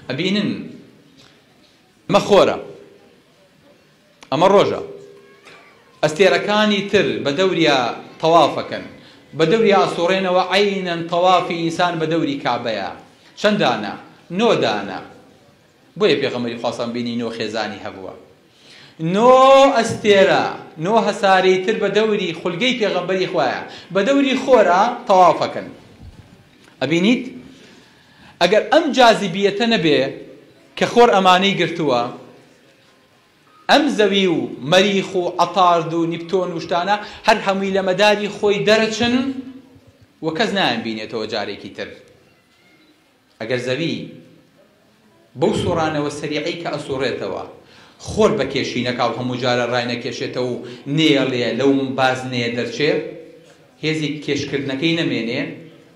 ئەبینن ئەمە خۆرە، ئەمە ڕۆژە، ئەستێرەکانی تر بە دەوریا تەوافەکەن، بە دەوریا ئەسوڕێنەوە عەینەن تەوافی ئینسان بە دەوری کابەیە. چەند دانە؟ 9 دانە. بۆیە پێغەمبەری خوا بینی 9 خێزانی هەبووە. 9 ئەستێرە، 9 هەسارەی تر بە دەوری خولگەی پێغەمبەری خوایە، بە دەوری خۆرە تەوافەکەن. ئەبینیت؟ ئەگەر ئەم جاذبیەتە نەبێ کە خۆر ئەمانەی گرتووە، ئەم زەوی و مەریخ و عەتارد و نیپتۆن و شتانە هەر هەمووی لە مەداری خۆی دەرەچن و کەس نایان بینێتەوە جارێکی تر. ئەگەر زەوی بەو سوڕانەوە سەریعی کە ئەسوڕێتەوە خۆر بە کێشینەکە و هەموو جارە ڕای نەکێشێتەوە و نێڵێ لەو بازنەیە دەرچێ، هێزی کێشکردنەکەی نەمێنێ،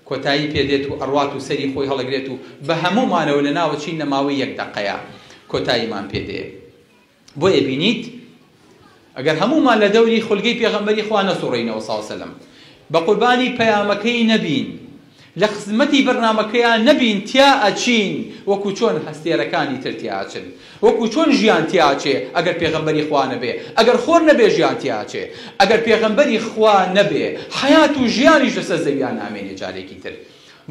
کۆتایی پێدێت و ئەڕوات و سەری خۆی هەڵەگرێت و بە هەموومانەوە لە ناوە چین نەماوەی 1 دەقەیە کۆتاییمان پێدێ. بۆیە بینیت ئەگەر هەموومان لە دەوری خولگەی پێغەمبەری خوا نەسوڕێینەوە ساڵ سەلەم، بە قوربانی پەیامەکەی نەبین، لە خزمەتی بەرنامەکەیان نەبین، تیا ئەچین وەکو چۆن هەستێرەکانی تر تیا ئەچن، وەکو چۆن ژیان تیا ئەچێ ئەگەر پێغەمبەری خوا نەبێ، ئەگەر خۆر نەبێ ژیان تیا ئەچێ، ئەگەر پێغەمبەری خوا نەبێ حەیات و ژیانیش لەسەر زەویان نامێنێ جارێکی تر.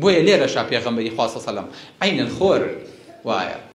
بۆیە لێرەشا پێغەمبەری خوا سەلەم عەینەن خۆر وایە.